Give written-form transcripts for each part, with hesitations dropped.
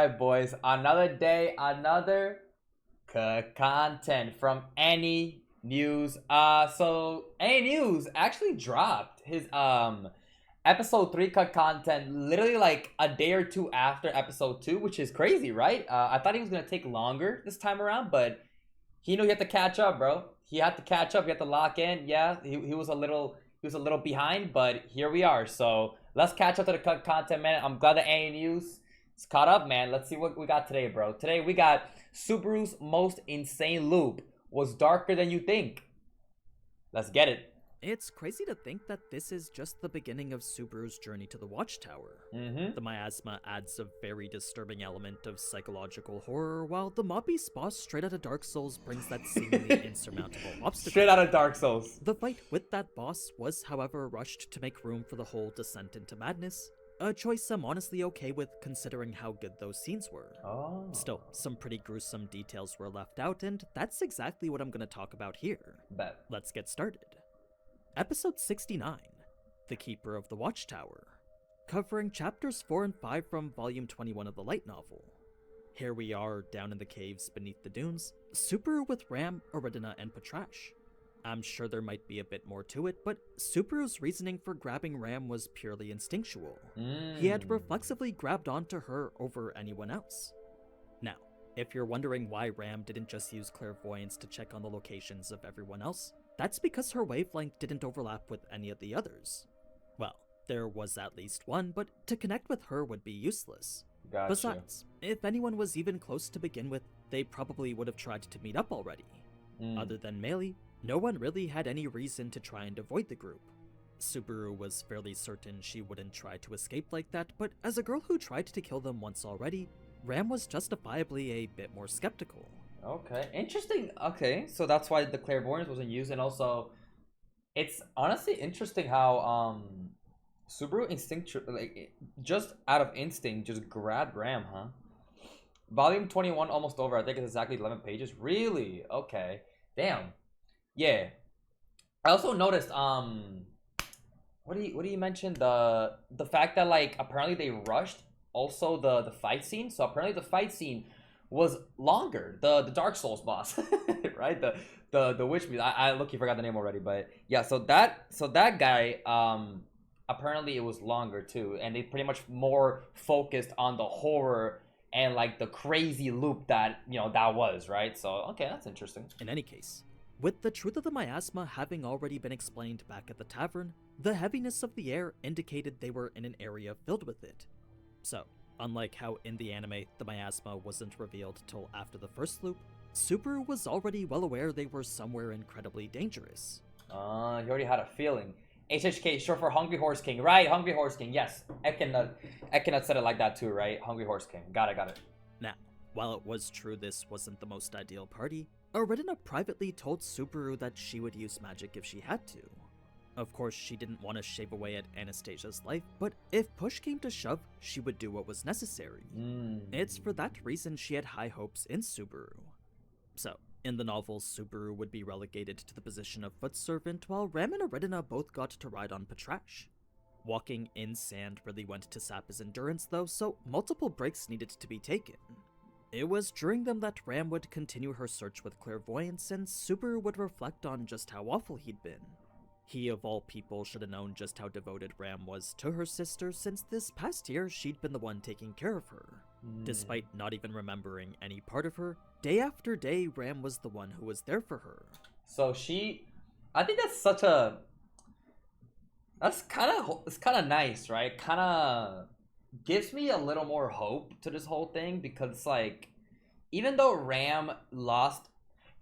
right, boys. Another day, another content from AniNews. So AniNews actually dropped his episode 3 content literally like a day or two after episode 2, which is crazy, right? I thought he was gonna take longer this time around, but he knew he had to catch up, bro. He had to catch up. He had to lock in. Yeah, he was a little behind, but here we are. So let's catch up to the content, man. I'm glad that AniNews is caught up, man. Let's see what we got today, bro. Today we got Subaru's most insane loop was darker than you think. Let's get it. It's crazy to think that this is just the beginning of Subaru's journey to the Watchtower. The miasma adds a very disturbing element of psychological horror, while the mob beast boss straight out of Dark Souls brings that seemingly insurmountable obstacle. Straight out of Dark Souls. The fight with that boss was, however, rushed to make room for the whole descent into madness, a choice I'm honestly okay with considering how good those scenes were. Oh. Still, some pretty gruesome details were left out, and that's exactly what I'm going to talk about here. Bet. Let's get started. Episode 69, The Keeper of the Watchtower, covering chapters 4 and 5 from volume 21 of the light novel. Here we are, down in the caves beneath the dunes, Subaru with Ram, Aridina, and Patrash. I'm sure there might be a bit more to it, but Subaru's reasoning for grabbing Ram was purely instinctual. He had reflexively grabbed onto her over anyone else. Now, if you're wondering why Ram didn't just use clairvoyance to check on the locations of everyone else, that's because her wavelength didn't overlap with any of the others. Well, there was at least one, but to connect with her would be useless. Gotcha. Besides, if anyone was even close to begin with, they probably would have tried to meet up already. Other than Meili, no one really had any reason to try and avoid the group. Subaru was fairly certain she wouldn't try to escape like that, but as a girl who tried to kill them once already, Ram was justifiably a bit more skeptical. Okay, interesting. Okay, so that's why the clairvoyance wasn't used, and also, it's honestly interesting how Subaru just out of instinct just grabbed Ram, huh? Volume 21 almost over. I think it's exactly 11 pages. Really? Okay. Damn. Yeah. I also noticed what do you mention, the fact that like apparently they rushed also the fight scene. So apparently the fight scene was longer, the Dark Souls boss, right? The witch beast. I look, you forgot the name already, but yeah. So that guy, apparently it was longer too, and they pretty much more focused on the horror and like the crazy loop that that was, right? So okay, that's interesting. In any case, with the truth of the miasma having already been explained back at the tavern, the heaviness of the air indicated they were in an area filled with it. So, unlike how in the anime the miasma wasn't revealed till after the first loop, Subaru was already well aware they were somewhere incredibly dangerous. He already had a feeling. HHK, short for Hungry Horse King, right? Hungry Horse King, yes. Ekinut said it like that too, right? Hungry Horse King, got it. Now, while it was true this wasn't the most ideal party, Aridina privately told Subaru that she would use magic if she had to. Of course, she didn't want to shave away at Anastasia's life, but if push came to shove, she would do what was necessary. It's for that reason she had high hopes in Subaru. So, in the novel, Subaru would be relegated to the position of foot servant, while Ram and Aridina both got to ride on Patrash. Walking in sand really went to sap his endurance though, so multiple breaks needed to be taken. It was during them that Ram would continue her search with clairvoyance, and Subaru would reflect on just how awful he'd been. He of all people should have known just how devoted Ram was to her sister, since this past year she'd been the one taking care of her. Despite not even remembering any part of her, day after day Ram was the one who was there for her. So I think that's it's kind of nice, right? Kind of gives me a little more hope to this whole thing, because it's like, even though Ram lost,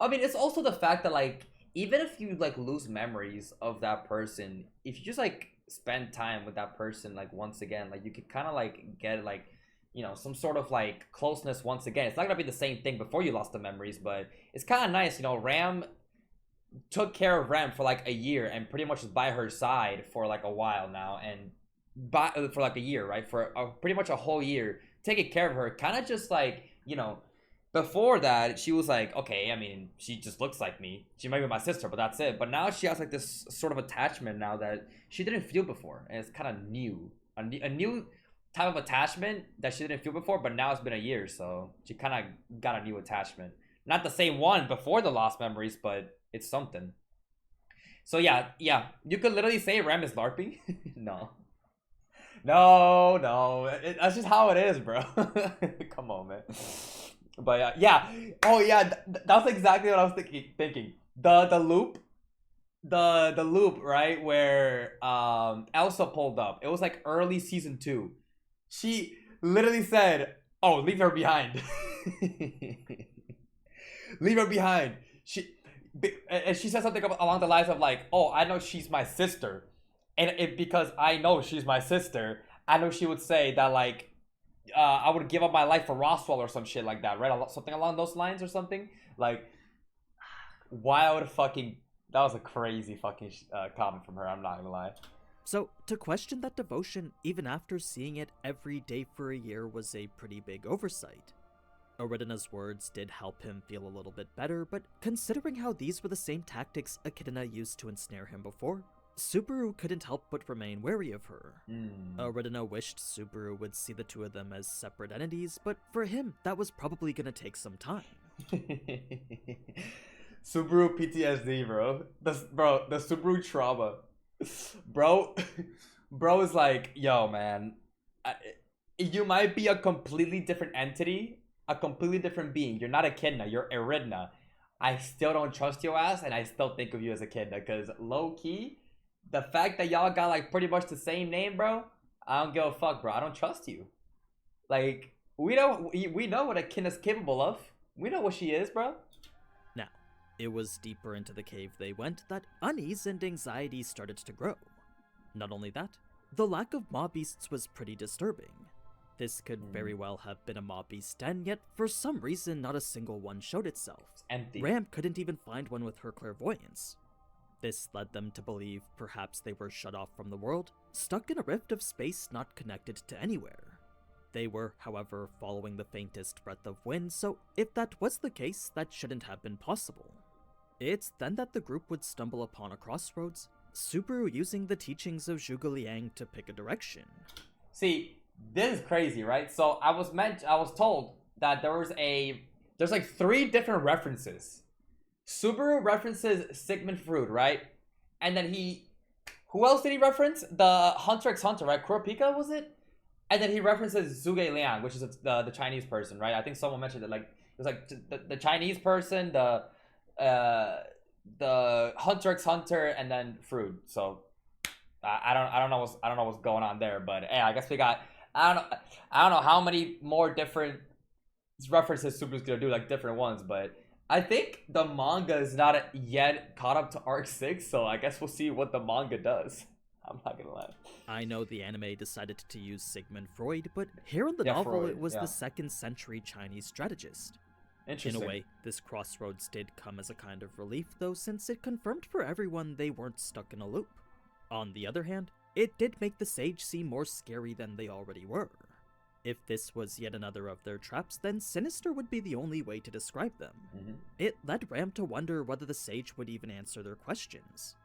I mean, it's also the fact that like, even if you like lose memories of that person, if you just like spend time with that person like once again, like you could kind of like get like some sort of like closeness once again. It's not gonna be the same thing before you lost the memories, but it's kind of nice. Ram took care of Ram for like a year and pretty much was by her side for like a while now, and for like a year, right? For pretty much a whole year, taking care of her, kind of just like before that, she was like, okay, I mean, she just looks like me. She might be my sister, but that's it. But now she has like this sort of attachment now that she didn't feel before, and it's kind of new, a new type of attachment that she didn't feel before, but now it's been a year, so she kind of got a new attachment. Not the same one before the lost memories, but it's something. So yeah, you could literally say Ram is LARPing. No. No. That's just how it is, bro. Come on, man. But yeah. Oh yeah, that's exactly what I was thinking. The loop, the loop, right, where Elsa pulled up. It was like early season 2. She literally said, "Oh, leave her behind." Leave her behind. And she said something along the lines of like, "Oh, I know she's my sister, and because I know she's my sister, I know she would say that like, I would give up my life for Roswell or some shit like that, right? Something along those lines or something like." Wild fucking. That was a crazy fucking comment from her. I'm not gonna lie. So, to question that devotion even after seeing it every day for a year was a pretty big oversight. Aridina's words did help him feel a little bit better, but considering how these were the same tactics Echidna used to ensnare him before, Subaru couldn't help but remain wary of her. Aridina wished Subaru would see the two of them as separate entities, but for him, that was probably gonna take some time. Subaru PTSD, bro. The Subaru trauma. Bro is like, yo, man, you might be a completely different entity, a completely different being. You're not Echidna, you're Aridina. I still don't trust your ass, and I still think of you as Echidna, because low-key, the fact that y'all got like pretty much the same name, bro, I don't give a fuck, bro. I don't trust you. Like, we know what Echidna's capable of. We know what she is, bro. Now, it was deeper into the cave they went that unease and anxiety started to grow. Not only that, the lack of mob beasts was pretty disturbing. This could very well have been a mob beast den, yet for some reason not a single one showed itself. It's empty. Ram couldn't even find one with her clairvoyance. This led them to believe perhaps they were shut off from the world, stuck in a rift of space not connected to anywhere. They were, however, following the faintest breath of wind, so if that was the case, that shouldn't have been possible. It's then that the group would stumble upon a crossroads, Subaru using the teachings of Zhuge Liang to pick a direction. See, this is crazy, right? So I was told that there's like 3 different references. Subaru references Sigmund Freud, right? And then who else did he reference? The Hunter x Hunter, right? Kurapika, was it? And then he references Zhuge Liang, which is the Chinese person, right? I think someone mentioned it. Like, it was like the Chinese person, the Hunter x Hunter, and then Freud. So I don't know what's going on there, but hey, I guess we got I don't know how many more different references Subaru's gonna do, like different ones, but I think the manga is not yet caught up to arc 6, so I guess we'll see what the manga does. I'm not gonna lie. I know the anime decided to use Sigmund Freud, but here in the novel Freud, it was the 2nd century Chinese strategist. In a way, this crossroads did come as a kind of relief though, since it confirmed for everyone they weren't stuck in a loop. On the other hand, it did make the sage seem more scary than they already were. If this was yet another of their traps, then sinister would be the only way to describe them. It led Ram to wonder whether the sage would even answer their questions.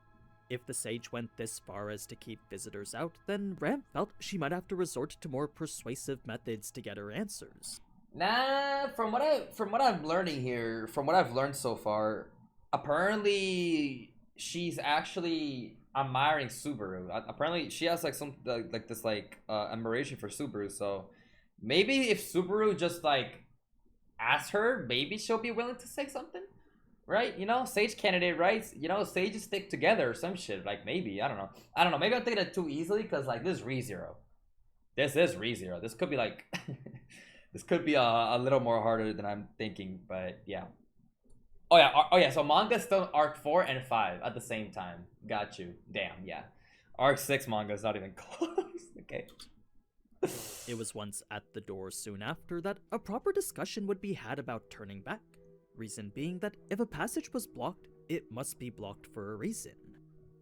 If the sage went this far as to keep visitors out, then Ram felt she might have to resort to more persuasive methods to get her answers. Nah, from what I'm learning here, from what I've learned so far, apparently she's actually admiring Subaru. Apparently she has like some like this admiration for Subaru. So maybe if Subaru just like asks her, maybe she'll be willing to say something, right? You know, sage candidate, right? You know, sages stick together or some shit. Like maybe I don't know. Maybe I'm thinking it too easily because like this is ReZero. This is ReZero. This could be like. This could be a little more harder than I'm thinking, but yeah. Oh yeah, so manga's still arc 4 and 5 at the same time. Got you. Damn, yeah. Arc 6 manga is not even close. Okay. It was once at the door soon after that a proper discussion would be had about turning back. Reason being that if a passage was blocked, it must be blocked for a reason.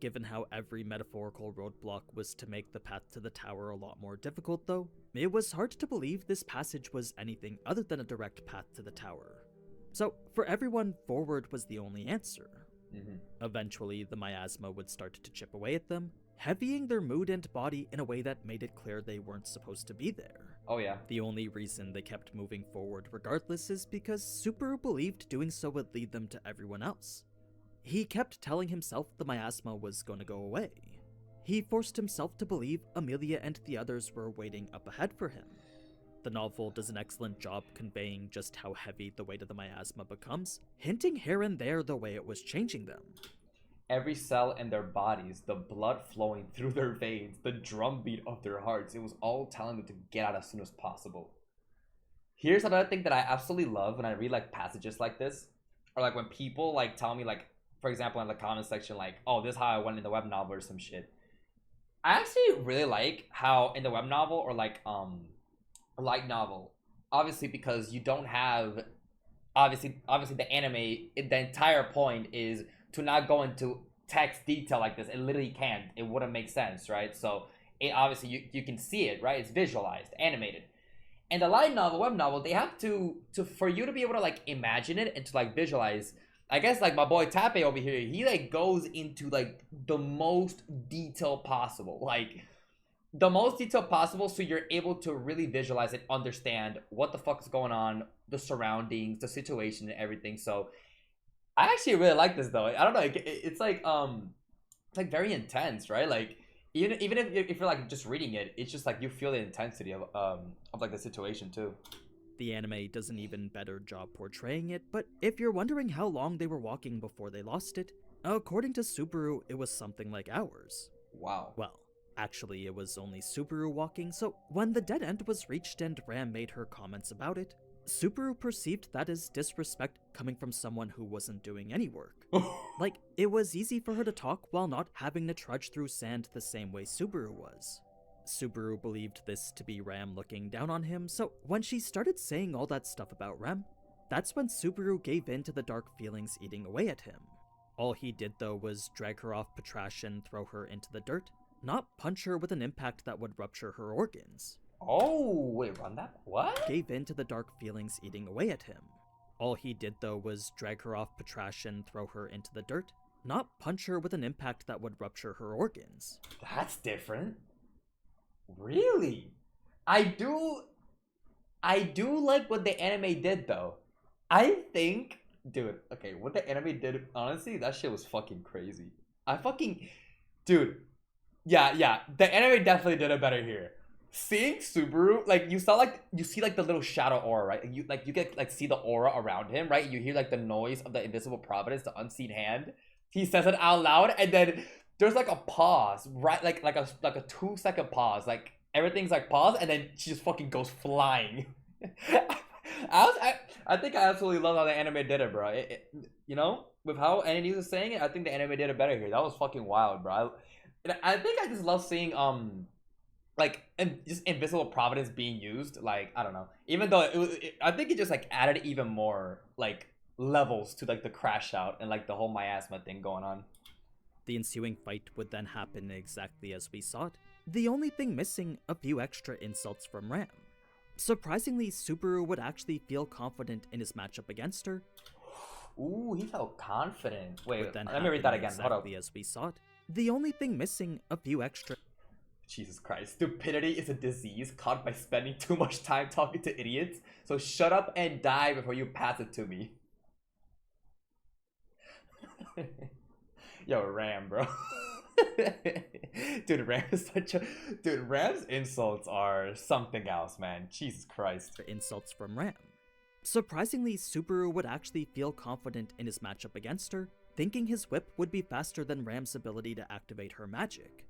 Given how every metaphorical roadblock was to make the path to the tower a lot more difficult though, it was hard to believe this passage was anything other than a direct path to the tower. So, for everyone, forward was the only answer. Eventually, the miasma would start to chip away at them, heavying their mood and body in a way that made it clear they weren't supposed to be there. Oh yeah. The only reason they kept moving forward regardless is because Subaru believed doing so would lead them to everyone else. He kept telling himself the miasma was going to go away. He forced himself to believe Amelia and the others were waiting up ahead for him. The novel does an excellent job conveying just how heavy the weight of the miasma becomes, hinting here and there the way it was changing them. Every cell in their bodies, the blood flowing through their veins, the drumbeat of their hearts, it was all telling them to get out as soon as possible. Here's another thing that I absolutely love when I read like passages like this, or like when people like tell me like, for example, in the comment section, like, oh, this is how I went in the web novel or some shit. I actually really like how in the web novel or like a light novel, obviously because you don't have, obviously the anime, the entire point is to not go into text detail like this. It literally can't. It wouldn't make sense, right? So it obviously you can see it, right? It's visualized, animated. And the light novel, web novel, they have to for you to be able to like imagine it and to like visualize. I guess like my boy Tape over here, he like goes into like the most detail possible, like the most detail possible, so you're able to really visualize it, understand what the fuck is going on, the surroundings, the situation, and everything. So I actually really like this though. I don't know, it's like very intense, right? Like even if you're like just reading it, it's just like you feel the intensity of like the situation too. The anime does an even better job portraying it, but if you're wondering how long they were walking before they lost it, according to Subaru, it was something like hours. Wow. Well, actually, it was only Subaru walking, so when the dead end was reached and Ram made her comments about it, Subaru perceived that as disrespect coming from someone who wasn't doing any work. Like, it was easy for her to talk while not having to trudge through sand the same way Subaru was. Subaru believed this to be Ram looking down on him, so when she started saying all that stuff about Ram, that's when Subaru gave in to the dark feelings eating away at him. All he did though was drag her off Patrash and throw her into the dirt, not punch her with an impact that would rupture her organs. Oh, wait, run that? What? Gave in to the dark feelings eating away at him. All he did though was drag her off Patrash and throw her into the dirt, not punch her with an impact that would rupture her organs. That's different. Really? I do like what the anime did though. I think, dude, okay, what the anime did, honestly, that shit was fucking crazy. Dude, yeah, the anime definitely did it better here. Seeing Subaru, like you see like the little shadow aura, right? You get like see the aura around him, right? You hear like the noise of the invisible providence, the unseen hand. He says it out loud, and then there's like a pause, right? Like a 2-second pause, like everything's like pause, and then she just fucking goes flying. I think I absolutely love how the anime did it, bro. You know, with how AniNews is saying it, I think the anime did it better here. That was fucking wild, bro. I think I just love seeing like just invisible providence being used. Like I don't know, even though I think it just like added even more like levels to like the crash out and like the whole miasma thing going on. The ensuing fight would then happen exactly as we saw it, the only thing missing a few extra insults from Ram. Surprisingly, Subaru would actually feel confident in his matchup against her. Ooh, he felt confident. Wait, then let me read that again. Exactly Hold up. as we saw it, the only thing missing a few extra. Jesus Christ. Stupidity is a disease caused by spending too much time talking to idiots. So shut up and die before you pass it to me. Yo, Ram, bro. Dude, Ram is Ram's insults are something else, man. Jesus Christ. Insults from Ram. Surprisingly, Subaru would actually feel confident in his matchup against her, thinking his whip would be faster than Ram's ability to activate her magic.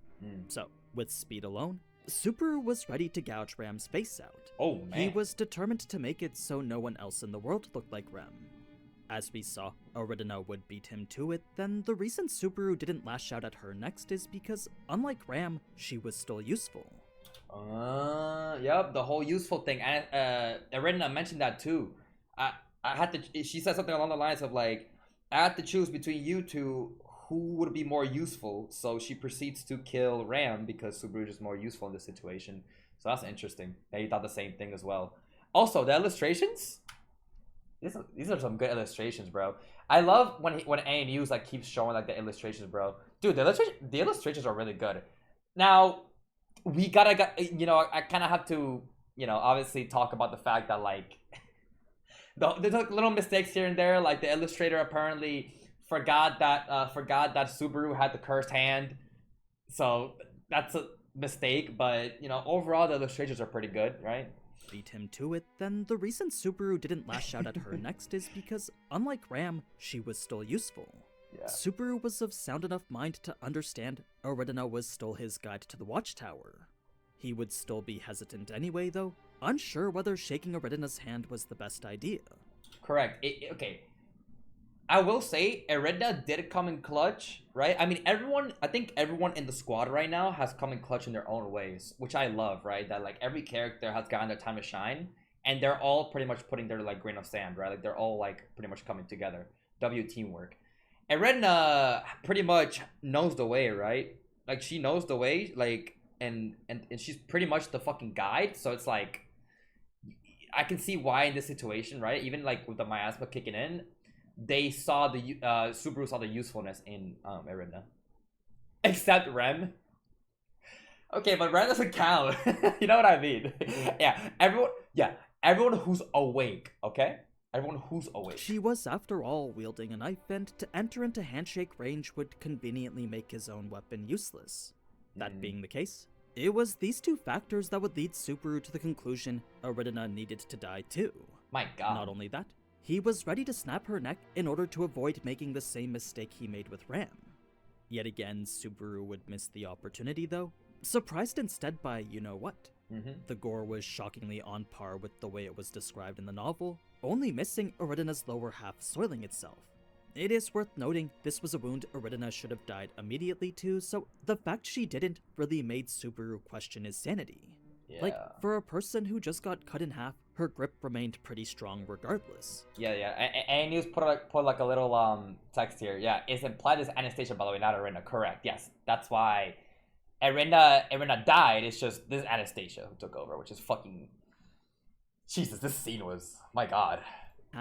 So, with speed alone, Subaru was ready to gouge Ram's face out. Oh, man. He was determined to make it so no one else in the world looked like Ram. As we saw, Aridina would beat him to it, then the reason Subaru didn't lash out at her next is because, unlike Ram, she was still useful. Yep, the whole useful thing. Aridina mentioned that too. She said something along the lines of like, I had to choose between you two who would be more useful, so she proceeds to kill Ram because Subaru is more useful in this situation. So that's interesting. Yeah, he thought the same thing as well. Also, the illustrations, these are some good illustrations, bro. I love when AniNews like keeps showing like the illustrations, bro. Dude, the illustrations are really good. Now we gotta, you know, I kind of have to, you know, obviously talk about the fact that like there's like little mistakes here and there. Like the illustrator apparently forgot that Subaru had the cursed hand, so that's a mistake. But you know, overall the illustrations are pretty good, right? Beat him to it, then the reason Subaru didn't lash out at her next is because, unlike Ram, she was still useful. Yeah. Subaru was of sound enough mind to understand Aridina was still his guide to the watchtower. He would still be hesitant anyway, though, unsure whether shaking Aridina's hand was the best idea. Correct. Okay. I will say, Aridina did come in clutch, right? I mean, I think everyone in the squad right now has come in clutch in their own ways, which I love, right? That, like, every character has gotten their time to shine, and they're all pretty much putting their, like, grain of sand, right? Like, they're all, like, pretty much coming together. Teamwork. Aridina pretty much knows the way, right? Like, she knows the way, like, and she's pretty much the fucking guide, so it's like, I can see why in this situation, right? Even, like, with the miasma kicking in, they saw the Subaru saw the usefulness in Aridina. Except Rem. Okay, but Rem doesn't count. You know what I mean? Everyone who's awake, okay? Everyone who's awake. She was, after all, wielding a knife, and to enter into handshake range would conveniently make his own weapon useless. That being the case, it was these two factors that would lead Subaru to the conclusion Aridina needed to die too. My god. Not only that, he was ready to snap her neck in order to avoid making the same mistake he made with Ram. Yet again, Subaru would miss the opportunity though, surprised instead by you-know-what. The gore was shockingly on par with the way it was described in the novel, only missing Aridina's lower half soiling itself. It is worth noting this was a wound Aridina should have died immediately to, so the fact she didn't really made Subaru question his sanity. Yeah. Like, for a person who just got cut in half, her grip remained pretty strong regardless. Yeah. AniNews put like a little text here. Yeah, it's implied as Anastasia, by the way, not Aridina. Correct. Yes, that's why Aridina died. It's just this Anastasia who took over, which is fucking Jesus. This scene was, my god,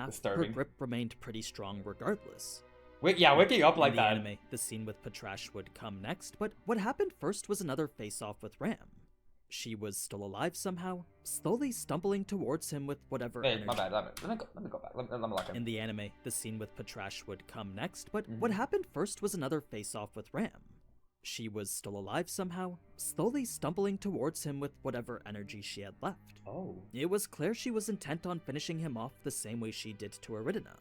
disturbing. Her grip remained pretty strong regardless. Waking up like that. In the anime, the scene with Patrash would come next, but what happened first was another face-off with Ram. She was still alive somehow, slowly stumbling towards him with whatever energy. My bad. Let me go back. Let me lock in. In the anime, the scene with Patrash would come next, but what happened first was another face-off with Ram. She was still alive somehow, slowly stumbling towards him with whatever energy she had left. Oh. It was clear she was intent on finishing him off the same way she did to Aridina.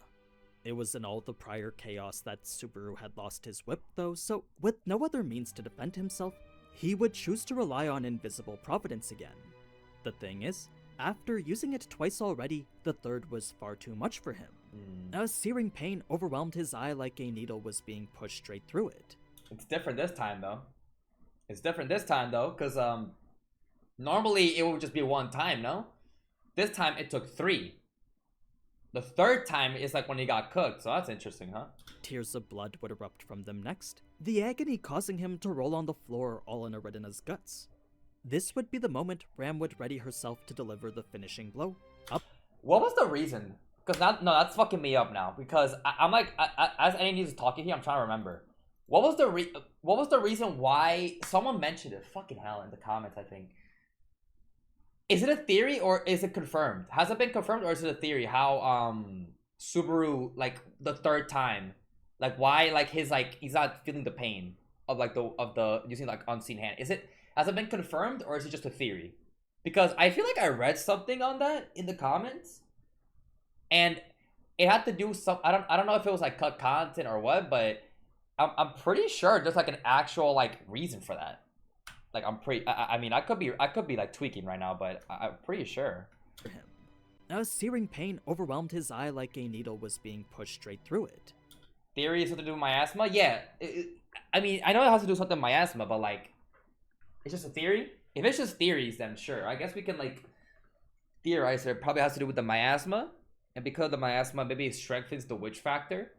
It was in all the prior chaos that Subaru had lost his whip though, so with no other means to defend himself, he would choose to rely on invisible providence again. The thing is, after using it twice already, the third was far too much for him. A searing pain overwhelmed his eye like a needle was being pushed straight through it. It's different this time though. Because normally it would just be one time, no? This time it took 3. The third time is like when he got cooked, so that's interesting, huh? Tears of blood would erupt from them next, the agony causing him to roll on the floor all in Aridina's guts. This would be the moment Ram would ready herself to deliver the finishing blow. Up. What was the reason? Because that's fucking me up now. Because I'm like, as AniNews is talking here, I'm trying to remember. What was the reason why someone mentioned it? Fucking hell, in the comments, I think. Is it a theory or is it confirmed? Has it been confirmed or is it a theory? How Subaru, like the third time, like why like he's not feeling the pain of like the using like unseen hand? Has it been confirmed or is it just a theory? Because I feel like I read something on that in the comments, and it had to do with some, I don't know if it was like cut content or what, but I'm pretty sure there's like an actual like reason for that. Like I mean I could be like tweaking right now, but I'm pretty sure. For him. A searing pain overwhelmed his eye like a needle was being pushed straight through it. Theory is something to do with miasma? Yeah. I mean, I know it has to do with something with miasma, but like, it's just a theory? If it's just theories, then sure. I guess we can like theorize it probably has to do with the miasma. And because of the miasma, maybe it strengthens the witch factor.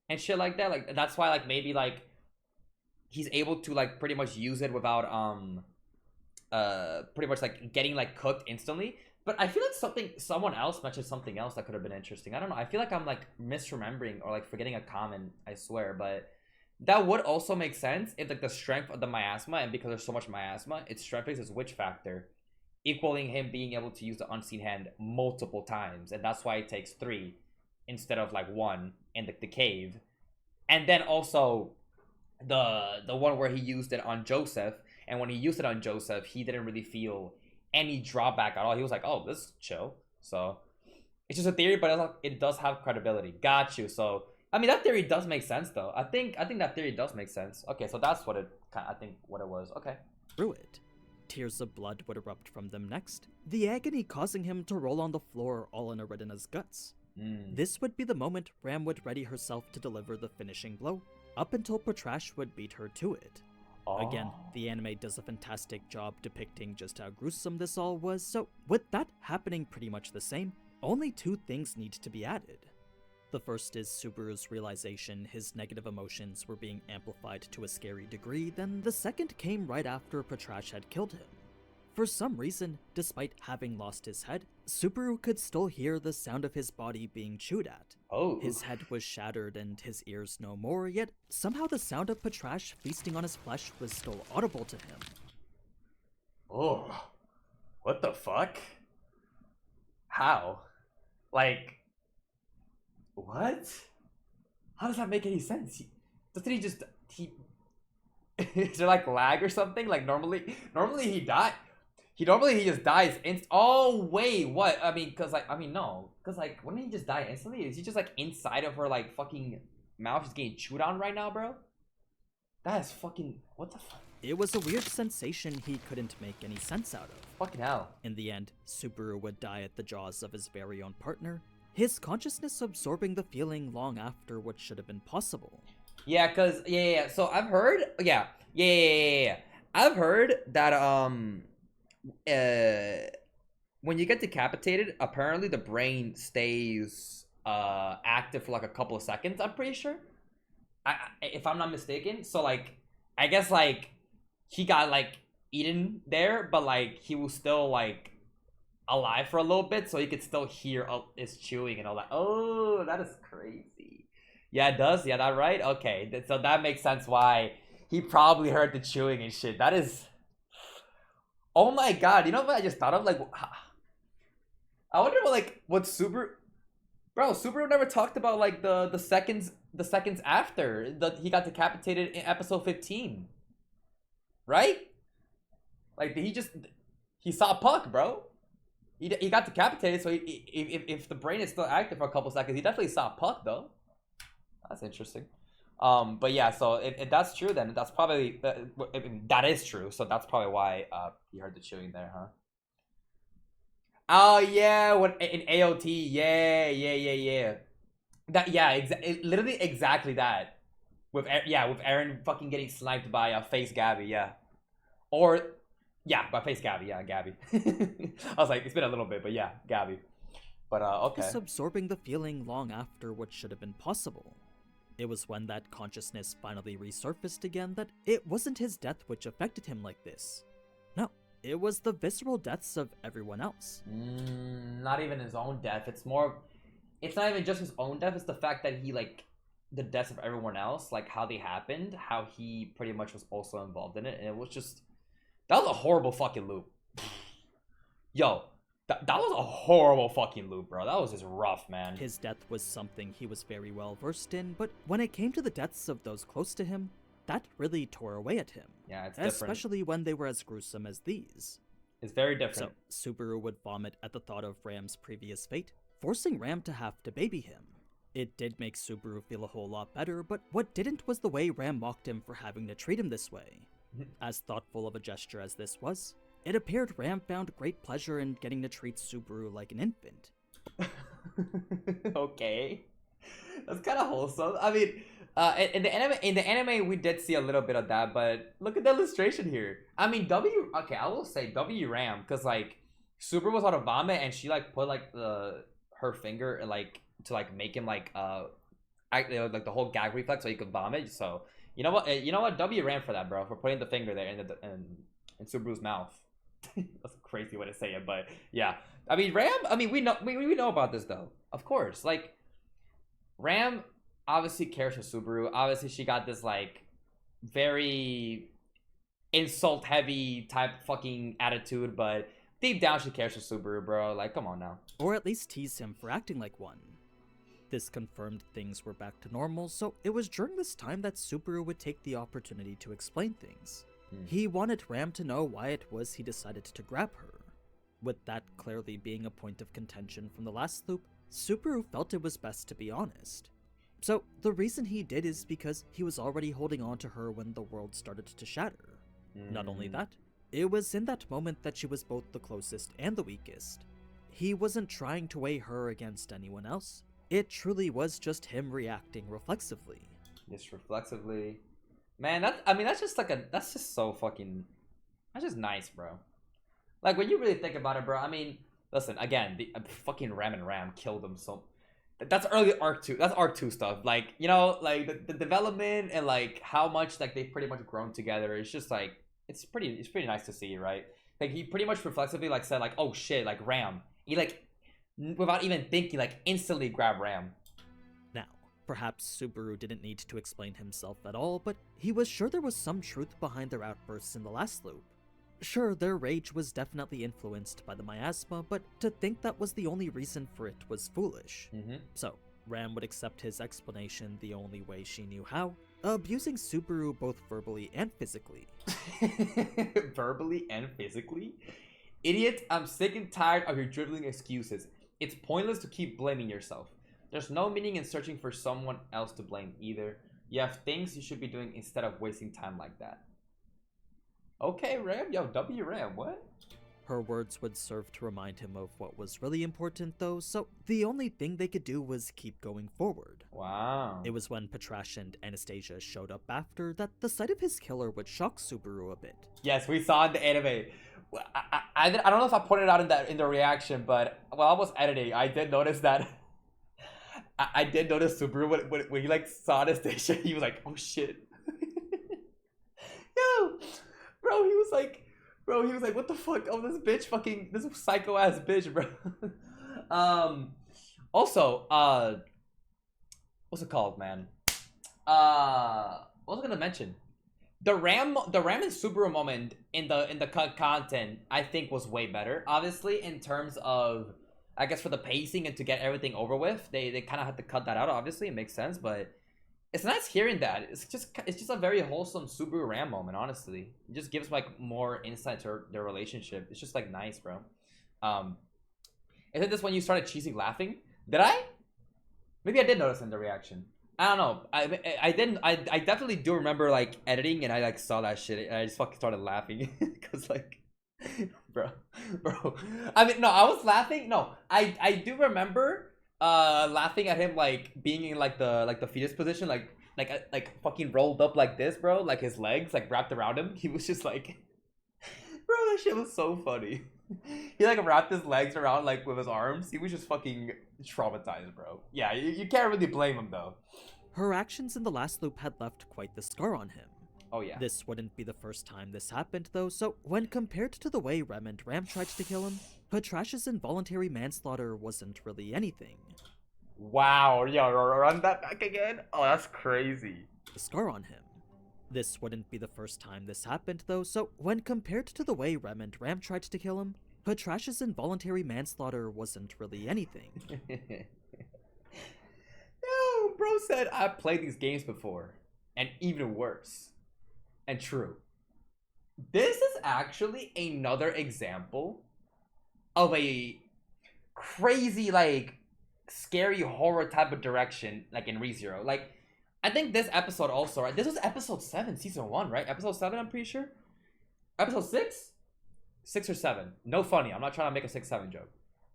And shit like that. Like, that's why like maybe like he's able to like pretty much use it without pretty much like getting like cooked instantly. But I feel like someone else mentioned something else that could have been interesting. I don't know. I feel like I'm like misremembering or like forgetting a comment, I swear. But That would also make sense if like the strength of the miasma, and because there's so much miasma, it strengthens his witch factor, equaling him being able to use the unseen hand multiple times, and that's why it takes 3 instead of like 1 in the cave. And then also the one where he used it on Joseph, and when he used it on Joseph, he didn't really feel any drawback at all. He was like, "Oh, this is chill." So it's just a theory, but it does have credibility. Got you. So I mean, that theory does make sense, though. I think that theory does make sense. Okay, so that's what I think what it was. Okay. Through it. Tears of blood would erupt from them next, the agony causing him to roll on the floor all in Aridina's guts. This would be the moment Ram would ready herself to deliver the finishing blow, up until Patrash would beat her to it. Oh. Again, the anime does a fantastic job depicting just how gruesome this all was, so with that happening pretty much the same, only 2 things need to be added. The first is Subaru's realization his negative emotions were being amplified to a scary degree, then the second came right after Patrash had killed him. For some reason, despite having lost his head, Subaru could still hear the sound of his body being chewed at. Oh. His head was shattered and his ears no more, yet somehow the sound of Patrash feasting on his flesh was still audible to him. Oh. What the fuck? How? Like, what? How does that make any sense? Doesn't he just is there like lag or something? Like normally he died. He just dies oh wait, what? I mean, no, cause like wouldn't he just die instantly? Is he just like inside of her like fucking mouth, just getting chewed on right now, bro? That is fucking what the fuck? It was a weird sensation he couldn't make any sense out of. Fucking hell. In the end, Subaru would die at the jaws of his very own partner, his consciousness absorbing the feeling long after what should have been possible. Yeah, cause yeah. So I've heard, yeah. I've heard that when you get decapitated, apparently the brain stays active for like a couple of seconds. I'm pretty sure, if I'm not mistaken. So like, I guess like he got like eaten there, but like he was still like alive for a little bit, so he could still hear his chewing and all that. Oh, that is crazy. Yeah, it does. Yeah, that right. Okay, so that makes sense why he probably heard the chewing and shit. That is. Oh my god! You know what I just thought of? Like, I wonder what Subaru. Bro, Subaru never talked about like the seconds after that he got decapitated in episode 15. Right? Like he saw Puck, bro. He got decapitated, so if the brain is still active for a couple seconds, he definitely saw Puck though. That's interesting. But yeah, so if that's true, then that's probably that is true. So that's probably why you heard the chewing there, huh? Oh yeah, when in AOT, yeah. That literally exactly that. With Aaron fucking getting sniped by Face Gabby, yeah. Or yeah, by Face Gabby, yeah, Gabby. I was like, it's been a little bit, but yeah, Gabby. But okay. Just absorbing the feeling long after what should have been possible. It was when that consciousness finally resurfaced again that it wasn't his death which affected him like this. No, it was the visceral deaths of everyone else. Not even his own death. It's not even just his own death. It's the fact that he like the deaths of everyone else, like how they happened, how he pretty much was also involved in it, and it was just that was a horrible fucking loop. Yo. That was a horrible fucking loop, bro. That was just rough, man. His death was something he was very well versed in, but when it came to the deaths of those close to him, that really tore away at him. Yeah, it's different. Especially when they were as gruesome as these. It's very different. So, Subaru would vomit at the thought of Ram's previous fate, forcing Ram to have to baby him. It did make Subaru feel a whole lot better, but what didn't was the way Ram mocked him for having to treat him this way. As thoughtful of a gesture as this was, it appeared Ram found great pleasure in getting to treat Subaru like an infant. Okay, that's kind of wholesome. I mean, in the anime, we did see a little bit of that, but look at the illustration here. I mean, I will say W Ram, because like Subaru was on a vomit, and she like put like her finger like to like make him like like the whole gag reflex so he could vomit. So you know what, W Ram for that, bro, for putting the finger there in Subaru's mouth. That's a crazy way to say it, but yeah. I mean, Ram. I mean, we know about this though. Of course, like Ram obviously cares for Subaru. Obviously, she got this like very insult heavy type fucking attitude, but deep down she cares for Subaru, bro. Like, come on now. Or at least tease him for acting like one. This confirmed things were back to normal, so it was during this time that Subaru would take the opportunity to explain things. He wanted Ram to know why it was he decided to grab her. With that clearly being a point of contention from the last loop, Subaru felt it was best to be honest. So the reason he did is because he was already holding on to her when the world started to shatter. Not only that, it was in that moment that she was both the closest and the weakest. He wasn't trying to weigh her against anyone else. It truly was just him reacting reflexively. Just reflexively. Man, that's just that's just so fucking, that's just nice, bro. Like, when you really think about it, bro, I mean, listen, again, the fucking Ram killed him, so that's early arc 2. That's arc 2 stuff. Like, you know, like the development and like how much like they've pretty much grown together. It's just like, it's pretty nice to see, right? Like, he pretty much reflexively like said like, oh shit, like Ram. He like, without even thinking, like instantly grabbed Ram. Now, perhaps Subaru didn't need to explain himself at all, but he was sure there was some truth behind their outbursts in the last loop. Sure, their rage was definitely influenced by the miasma, but to think that was the only reason for it was foolish. So, Ram would accept his explanation the only way she knew how, abusing Subaru both verbally and physically. Verbally and physically? Idiot, I'm sick and tired of your dribbling excuses. It's pointless to keep blaming yourself. There's no meaning in searching for someone else to blame either. You have things you should be doing instead of wasting time like that. Okay, Ram. Yo, W Ram, what? Her words would serve to remind him of what was really important though, so the only thing they could do was keep going forward. Wow. It was when Patrash and Anastasia showed up after that the sight of his killer would shock Subaru a bit. Yes, we saw in the anime. I don't know if I pointed out in the reaction, but while I was editing, I did notice that I did notice Subaru when he like saw Anastasia, he was like, oh shit. Yo, bro, he was like, what the fuck? Oh, this bitch, fucking, this psycho ass bitch, bro. Also, what's it called, man? What was I gonna mention? The Ram and Subaru moment in the cut content, I think, was way better. Obviously, in terms of, I guess, for the pacing and to get everything over with, they kind of had to cut that out. Obviously, it makes sense, but it's nice hearing that. It's just a very wholesome Subaru Ram moment. Honestly, it just gives like more insight to their relationship. It's just like nice, bro. Isn't this when you started cheesing laughing? Did I? Maybe I did notice in the reaction. I don't know. I didn't. I definitely do remember like editing and I like saw that shit and I just fucking started laughing because like, bro. I mean, no, I was laughing. No, I do remember laughing at him like being in like the fetus position, like fucking rolled up like this, bro, like his legs like wrapped around him. He was just like, bro, that shit was so funny. He like wrapped his legs around like with his arms. He was just fucking traumatized, bro. Yeah, you can't really blame him though. Her actions in the last loop had left quite the scar on him. Oh yeah. This wouldn't be the first time this happened though, so when compared to the way Ram tried to kill him, Patrash's involuntary manslaughter wasn't really anything. Wow, yo, run that back again? Oh, that's crazy. The scar on him. This wouldn't be the first time this happened though, so when compared to the way Ram tried to kill him, Patrash's involuntary manslaughter wasn't really anything. No, bro said I've played these games before, and even worse. And true. This is actually another example of a crazy, like, scary horror type of direction, like in ReZero. Like, I think this episode also, right? This was episode 7, season 1, right? Episode 7, I'm pretty sure. Episode 6? 6 or 7. No funny. I'm not trying to make a 6-7 joke.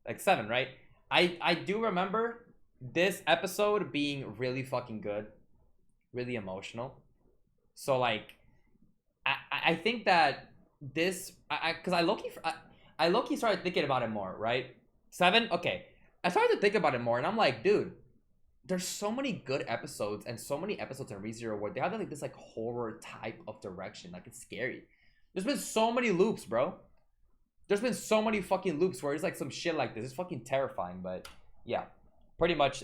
Like 7, right? I do remember this episode being really fucking good. Really emotional. So, like, I think that this... Because I low-key started thinking about it more, right? 7? Okay. I started to think about it more, and I'm like, dude, there's so many good episodes and so many episodes in ReZero where they have like this like horror type of direction. Like, it's scary. There's been so many loops, bro. There's been so many fucking loops where it's like some shit like this. It's fucking terrifying, but yeah. Pretty much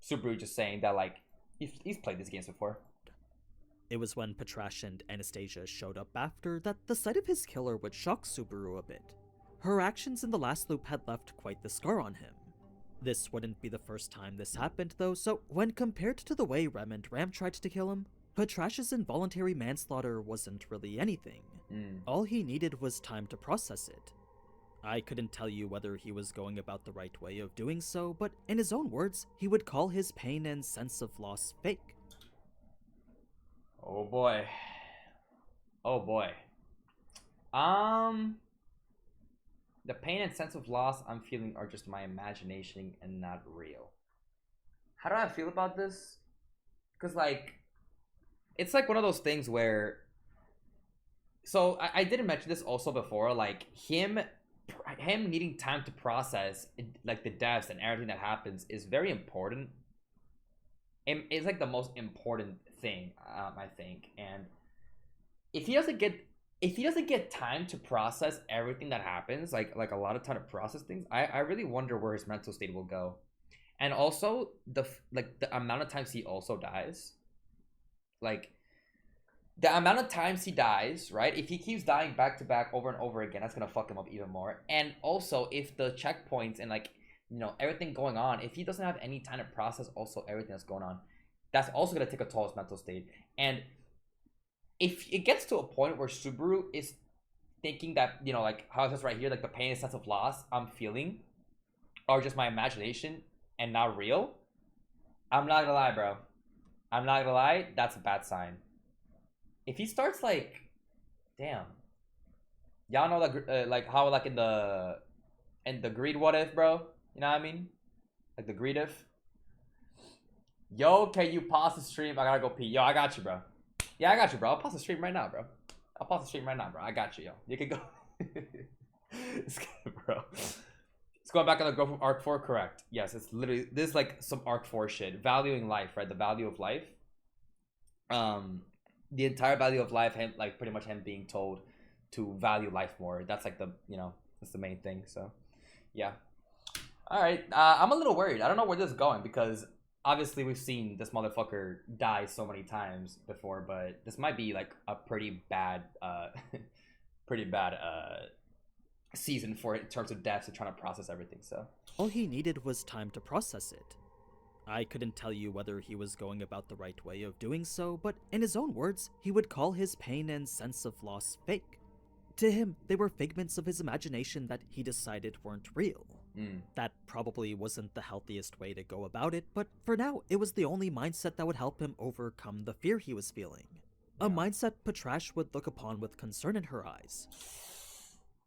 Subaru just saying that like he's played these games before. It was when Patrash and Anastasia showed up after that the sight of his killer would shock Subaru a bit. Her actions in the last loop had left quite the scar on him. This wouldn't be the first time this happened though, so when compared to the way Rem and Ram tried to kill him, Patrash's involuntary manslaughter wasn't really anything. All he needed was time to process it. I couldn't tell you whether he was going about the right way of doing so, but in his own words, he would call his pain and sense of loss fake. Oh boy. Oh boy. The pain and sense of loss I'm feeling are just my imagination and not real. How do I feel about this? Because like, it's like one of those things where, so I didn't mention this also before, like him needing time to process like the deaths and everything that happens is very important. It's like the most important thing, I think. And if he doesn't get time to process everything that happens, like a lot of time to process things, I really wonder where his mental state will go. And also the amount of times he also dies, like the amount of times he dies, right? If he keeps dying back to back over and over again, that's gonna fuck him up even more. And also if the checkpoints and like, you know, everything going on, if he doesn't have any time to process also everything that's going on, that's also gonna take a toll on his mental state. And if it gets to a point where Subaru is thinking that, you know, like how it says right here, like the pain and sense of loss I'm feeling are just my imagination and not real, I'm not gonna lie, bro. I'm not gonna lie, that's a bad sign. If he starts like, damn, y'all know that like how like in the greed what if, bro? You know what I mean? Like the greed if. Yo, can you pause the stream? I gotta go pee. Yo, I got you, bro. Yeah, I got you, bro. I'll pause the stream right now, bro. I'll pause the stream right now, bro. I got you, yo. You can go. It's good, bro. It's going back on the growth of Arc 4, correct? Yes, it's literally, this is like some Arc 4 shit. Valuing life, right? The value of life. The entire value of life, him, like pretty much him being told to value life more. That's like the, you know, that's the main thing. So, yeah. All right. I'm a little worried. I don't know where this is going because obviously we've seen this motherfucker die so many times before, but this might be like a pretty bad, season for it in terms of deaths and trying to process everything. So all he needed was time to process it. I couldn't tell you whether he was going about the right way of doing so, but in his own words, he would call his pain and sense of loss fake. To him, they were figments of his imagination that he decided weren't real. That probably wasn't the healthiest way to go about it, but for now, it was the only mindset that would help him overcome the fear he was feeling. A mindset Patrash would look upon with concern in her eyes.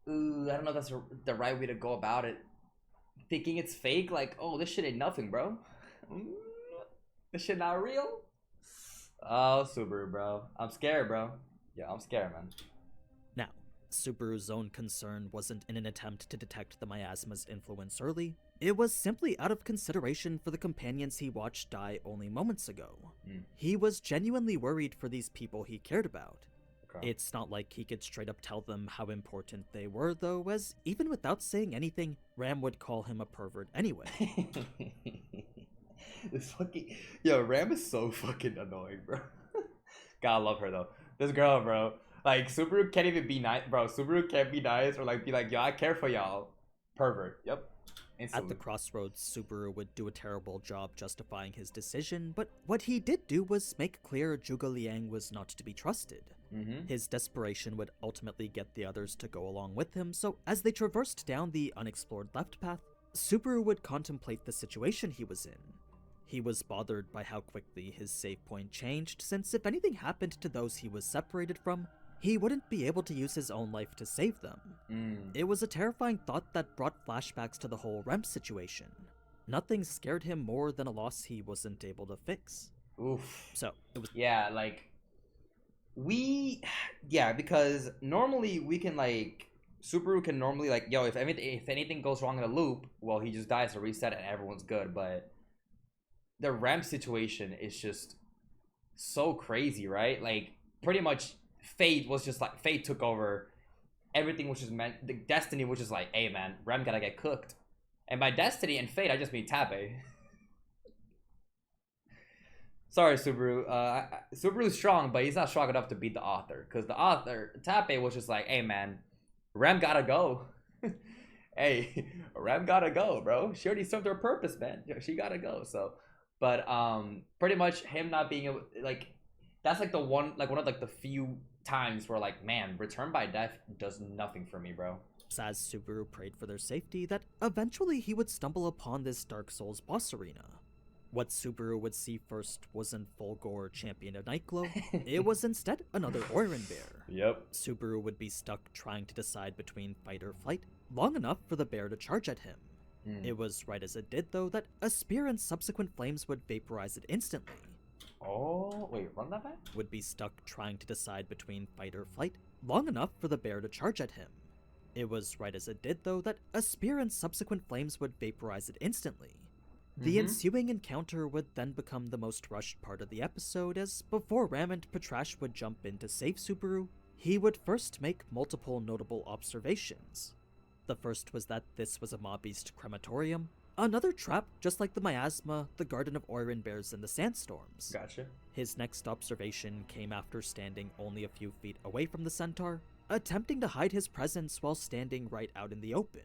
Ooh, I don't know if that's the right way to go about it. Thinking it's fake, like, oh, this shit ain't nothing, bro. This shit not real? Oh, Subaru, bro. I'm scared, bro. Yeah, I'm scared, man. Now, Subaru's own concern wasn't in an attempt to detect the miasma's influence early. It was simply out of consideration for the companions he watched die only moments ago. He was genuinely worried for these people he cared about. Okay. It's not like he could straight up tell them how important they were, though, as even without saying anything, Ram would call him a pervert anyway. This fucking, yo, Ram is so fucking annoying, bro. Gotta love her though. This girl, bro, like Subaru can't even be nice, bro. Subaru can't be nice or like be like, yo, I care for y'all. Pervert. Yep. Instantly. At the crossroads, Subaru would do a terrible job justifying his decision, but what he did do was make clear Zhuge Liang was not to be trusted. His desperation would ultimately get the others to go along with him, so as they traversed down the unexplored left path, Subaru would contemplate the situation he was in. He was bothered by how quickly his save point changed, since if anything happened to those he was separated from, he wouldn't be able to use his own life to save them. It was a terrifying thought that brought flashbacks to the whole Rem situation. Nothing scared him more than a loss he wasn't able to fix. Oof. So, it was... Yeah, like... because normally we can, like... Subaru can normally, like, yo, if anything goes wrong in a loop, well, he just dies to reset it and everyone's good, but... The Ram situation is just so crazy, right? Like, pretty much fate was just like, fate took over. Everything was just meant, the destiny was just like, hey man, Ram gotta get cooked. And by destiny and fate, I just mean Tabe. Sorry, Subaru. Subaru's strong, but he's not strong enough to beat the author. Because the author, Tape, was just like, hey, man, Ram gotta go. Hey, Ram gotta go, bro. She already served her purpose, man. She gotta go. So, but pretty much him not being able, like, that's like one of like the few times where like, man, Return by Death does nothing for me, bro. As Subaru prayed for their safety, that eventually he would stumble upon this Dark Souls boss arena. What Subaru would see first wasn't Fulgor Champion of Nightglow, it was instead another Oiran bear. Yep. Subaru would be stuck trying to decide between fight or flight, long enough for the bear to charge at him. It was right as it did, though, that a spear and subsequent flames would vaporize it instantly. Oh, wait, run that back? Would be stuck trying to decide between fight or flight, long enough for the bear to charge at him. It was right as it did, though, that a spear and subsequent flames would vaporize it instantly. The ensuing encounter would then become the most rushed part of the episode, as before Ram and Patrash would jump in to save Subaru, he would first make multiple notable observations. The first was that this was a mob-beast crematorium, another trap just like the miasma, the Garden of Oiran bears, and the sandstorms. Gotcha. His next observation came after standing only a few feet away from the centaur, attempting to hide his presence while standing right out in the open.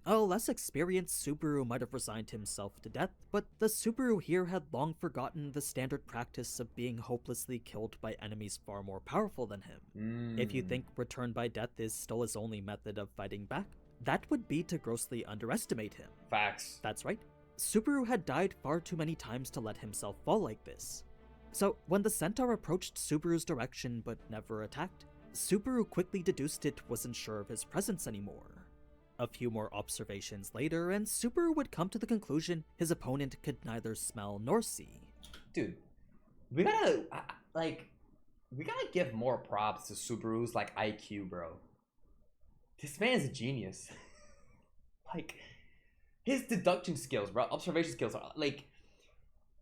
A less experienced Subaru might have resigned himself to death, but the Subaru here had long forgotten the standard practice of being hopelessly killed by enemies far more powerful than him. If you think Return by Death is still his only method of fighting back, that would be to grossly underestimate him. Facts. That's right. Subaru had died far too many times to let himself fall like this. So, when the centaur approached Subaru's direction but never attacked, Subaru quickly deduced it wasn't sure of his presence anymore. A few more observations later, and Subaru would come to the conclusion his opponent could neither smell nor see. Dude, we gotta give more props to Subaru's like IQ, bro. This man is a genius. Like, his deduction skills, bro, observation skills are like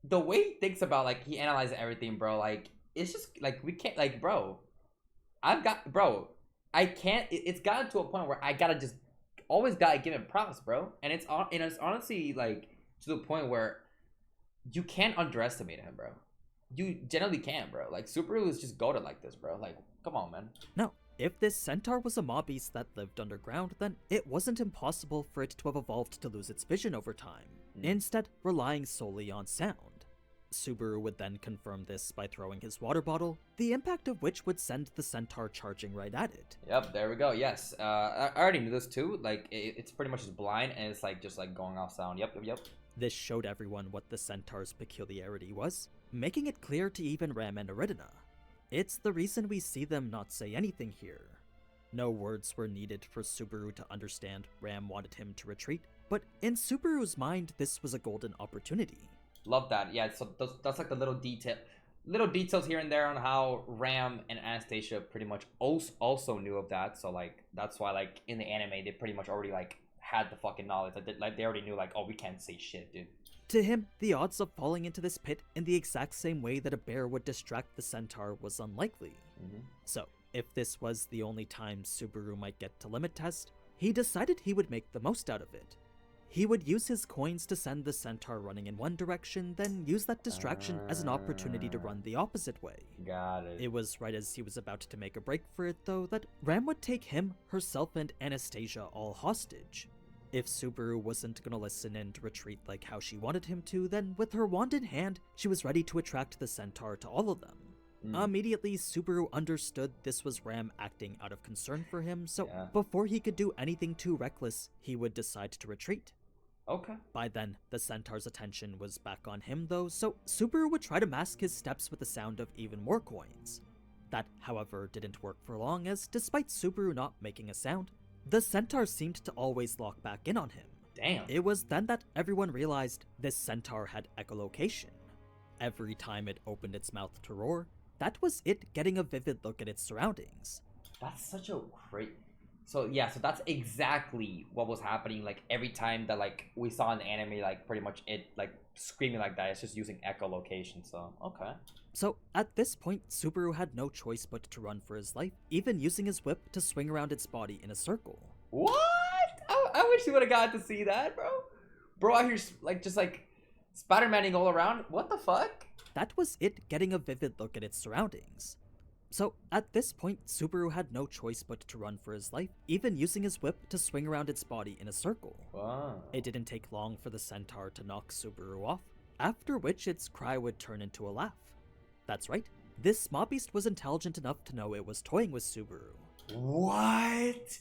the way he thinks about, like, he analyzes everything, bro. Like, it's just like we can't, like, bro. I can't. It's gotten to a point where I gotta just always gotta give him props, bro. And it's honestly like to the point where you can't underestimate him, bro. You generally can't, bro. Like, Subaru is just goated like this, bro. Like, come on, man. No, if this centaur was a mob beast that lived underground, then it wasn't impossible for it to have evolved to lose its vision over time, instead relying solely on sound. Subaru would then confirm this by throwing his water bottle, the impact of which would send the centaur charging right at it. Yep, there we go. Yes, I already knew this too. Like, it's pretty much just blind, and it's like just like going off sound. Yep. This showed everyone what the centaur's peculiarity was, making it clear to even Ram and Aridina. It's the reason we see them not say anything here. No words were needed for Subaru to understand Ram wanted him to retreat, but in Subaru's mind, this was a golden opportunity. Love that. Yeah, so that's like the little details here and there on how Ram and Anastasia pretty much also knew of that. So like that's why like in the anime they pretty much already like had the fucking knowledge. Like they already knew like, oh, we can't say shit, dude. To him, the odds of falling into this pit in the exact same way that a bear would distract the centaur was unlikely. So if this was the only time Subaru might get to limit test, he decided he would make the most out of it. He would use his coins to send the centaur running in one direction, then use that distraction as an opportunity to run the opposite way. Got it. It was right as he was about to make a break for it, though, that Ram would take him, herself, and Anastasia all hostage. If Subaru wasn't gonna listen and retreat like how she wanted him to, then with her wand in hand, she was ready to attract the centaur to all of them. Immediately, Subaru understood this was Ram acting out of concern for him, so before he could do anything too reckless, he would decide to retreat. Okay. By then, the centaur's attention was back on him though, so Subaru would try to mask his steps with the sound of even more coins. That, however, didn't work for long, as despite Subaru not making a sound, the centaur seemed to always lock back in on him. Damn. It was then that everyone realized this centaur had echolocation. Every time it opened its mouth to roar, that was it getting a vivid look at its surroundings. That's such a great... So yeah, so that's exactly what was happening, like every time that like we saw in the anime, like pretty much it like screaming like that. It's just using echolocation, so okay. So at this point, Subaru had no choice but to run for his life, even using his whip to swing around its body in a circle. What? I wish you would have got to see that, bro. Bro out here like just like Spider-Maning all around. What the fuck? That was it getting a vivid look at its surroundings. So, at this point, Subaru had no choice but to run for his life, even using his whip to swing around its body in a circle. Wow. It didn't take long for the centaur to knock Subaru off, after which its cry would turn into a laugh. That's right, this mob beast was intelligent enough to know it was toying with Subaru. What?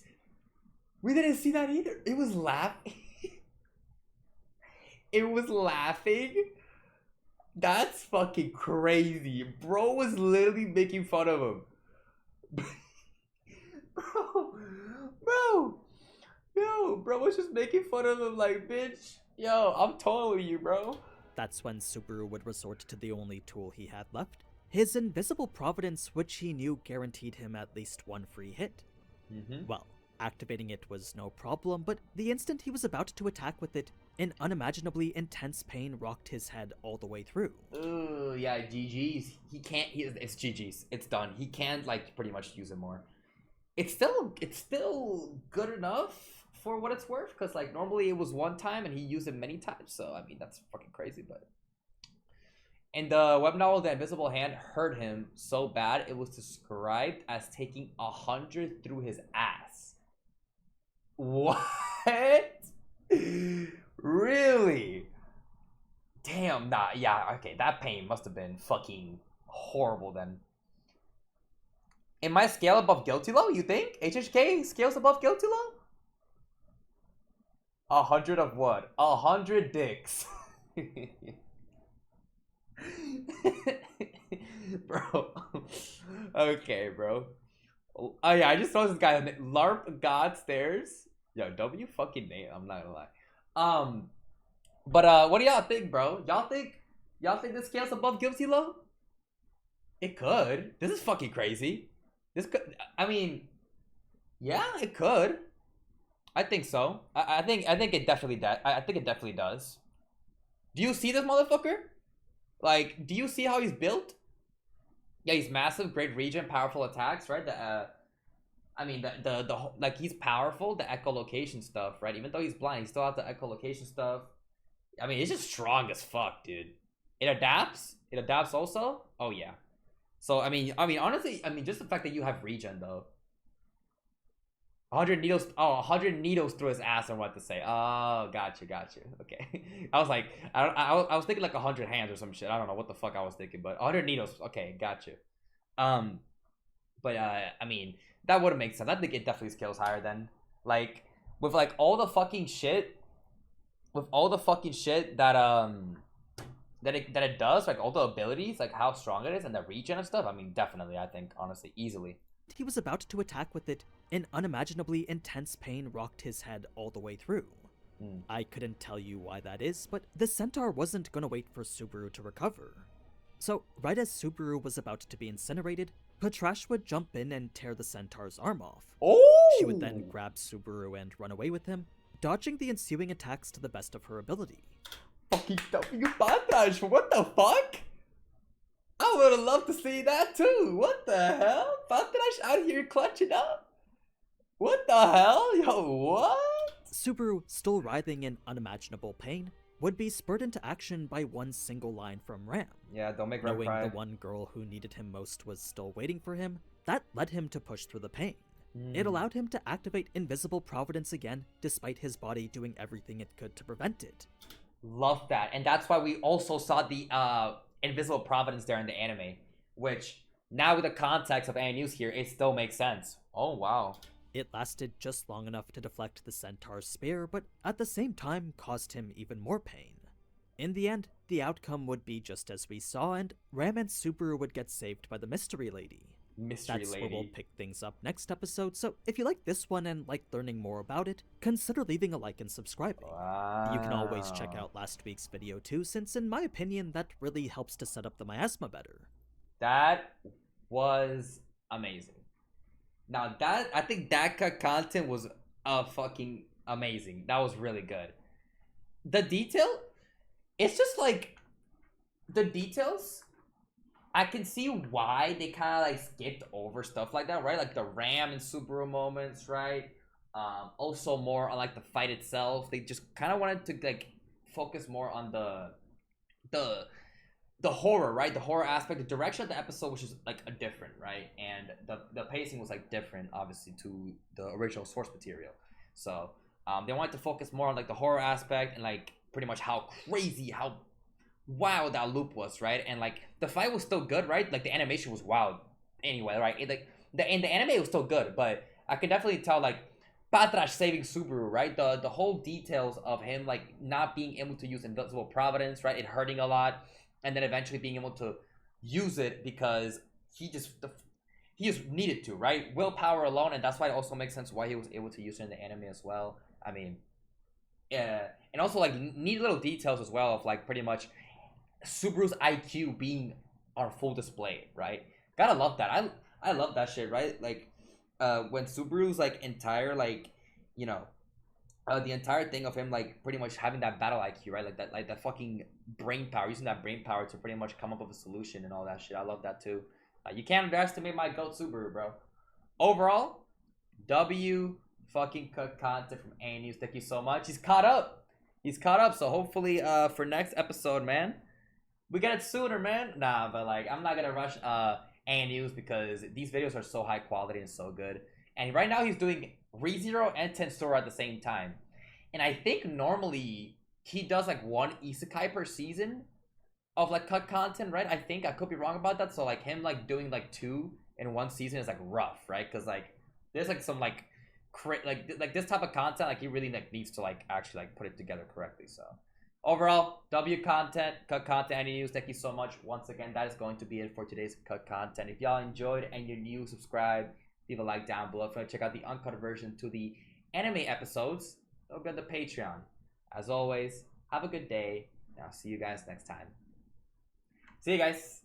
We didn't see that either. It was laughing. It was laughing? That's fucking crazy. Bro was literally making fun of him. Bro was just making fun of him like, bitch, yo, I'm toying with you, bro. That's when Subaru would resort to the only tool he had left, his invisible providence, which he knew guaranteed him at least one free hit. Well, activating it was no problem, but the instant he was about to attack with it, an unimaginably intense pain rocked his head all the way through. Ooh, yeah, GG's. He can't, it's GG's. It's done. He can't, like, pretty much use it more. It's still good enough for what it's worth, because, like, normally it was one time and he used it many times, so, I mean, that's fucking crazy, but... In the web novel, The Invisible Hand hurt him so bad, it was described as taking 100 through his ass. What? Really? Damn, nah, yeah, okay, that pain must have been fucking horrible then. Am I scale above guilty low, you think? HHK scales above guilty low? 100 of what? 100 dicks. Bro. Okay, bro. Oh yeah, I just saw this guy LARP God Stairs. Yo, W fucking name, I'm not gonna lie. But what do y'all think, bro? Y'all think this scales above guilty low? It could. This is fucking crazy. This could, I mean, yeah, it could. I think so. I think it definitely does. I think it definitely does. Do you see this motherfucker? Like, do you see how he's built? Yeah, he's massive, great regen, powerful attacks, right? I mean, like, he's powerful, the echolocation stuff, right? Even though he's blind, he still has the echolocation stuff. I mean, it's just strong as fuck, dude. It adapts. It adapts also. Oh yeah. So I mean, honestly, I mean, just the fact that you have regen though. 100 needles. Oh, 100 needles through his ass. Or what to say? Oh, gotcha. Okay. I was like, I was thinking like 100 hands or some shit. I don't know what the fuck I was thinking, but 100 needles. Okay, gotcha. But I mean, that would make sense. I think it definitely scales higher then. Like, with like all the fucking shit, that it does, like all the abilities, like how strong it is, and the regen and stuff. I mean, definitely, I think, honestly, easily. He was about to attack with it, an unimaginably intense pain rocked his head all the way through. I couldn't tell you why that is, but the centaur wasn't gonna wait for Subaru to recover. So, right as Subaru was about to be incinerated, Patrash would jump in and tear the centaur's arm off. Oh! She would then grab Subaru and run away with him, dodging the ensuing attacks to the best of her ability. Fucking W Patrash, what the fuck? I would have loved to see that too. What the hell? Patrash out here clutching up? What the hell? Yo, what? Subaru, still writhing in unimaginable pain, would be spurred into action by one single line from Ram. Yeah, don't make Ram Knowing cry. the one girl who needed him most was still waiting for him, that led him to push through the pain. It allowed him to activate Invisible Providence again, despite his body doing everything it could to prevent it. Love that. And that's why we also saw the Invisible Providence there in the anime, which now with the context of AniNews here, it still makes sense. Oh, wow. It lasted just long enough to deflect the centaur's spear, but at the same time caused him even more pain. In the end, the outcome would be just as we saw, and Ram and Subaru would get saved by the Mystery Lady. That's where we'll pick things up next episode, so if you like this one and like learning more about it, consider leaving a like and subscribing. Wow. You can always check out last week's video too, since in my opinion that really helps to set up the miasma better. That was amazing. Now that, I think that content was fucking amazing. That was really good. The detail, it's just like, the details, I can see why they kind of like skipped over stuff like that, right? Like the Ram and Subaru moments, right? Also more on like the fight itself. They just kind of wanted to like focus more on the the horror, right? The horror aspect, the direction of the episode, which is like a different, right? And the pacing was like different, obviously, to the original source material. So they wanted to focus more on like the horror aspect and like pretty much how crazy, how wild that loop was, right? And like the fight was still good, right? Like the animation was wild anyway, right? Like the anime was still good, but I can definitely tell like Patrash saving Subaru, right? The whole details of him like not being able to use Invincible Providence, right? It hurting a lot, and then eventually being able to use it because he just needed to, right? Willpower alone, and that's why it also makes sense why he was able to use it in the anime as well. I mean, yeah, and also like neat little details as well of like pretty much Subaru's IQ being on full display, right? Gotta love that. I love that shit, right? Like, when Subaru's like entire like, you know, the entire thing of him like pretty much having that battle IQ, right? Like that fucking brain power, using that brain power to pretty much come up with a solution and all that shit. I love that too. You can't underestimate my goat Subaru, bro. Overall, W fucking cook content from AniNews. Thank you so much. He's caught up. He's caught up. So hopefully, for next episode, man, we get it sooner, man. Nah, but like I'm not gonna rush AniNews because these videos are so high quality and so good. And right now he's doing ReZero and Tensora at the same time. And I think normally he does like one isekai per season of like cut content, right? I think I could be wrong about that. So like him like doing like two in one season is like rough, right? Because like there's like some like like this type of content like he really like needs to like actually like put it together correctly. So overall, W content, cut content, any news. Thank you so much once again. That is going to be it for today's cut content. If y'all enjoyed and you're new, subscribe, leave a like down below. If you want to check out the uncut version to the anime episodes, go to the Patreon. As always, have a good day, and I'll see you guys next time. See you guys.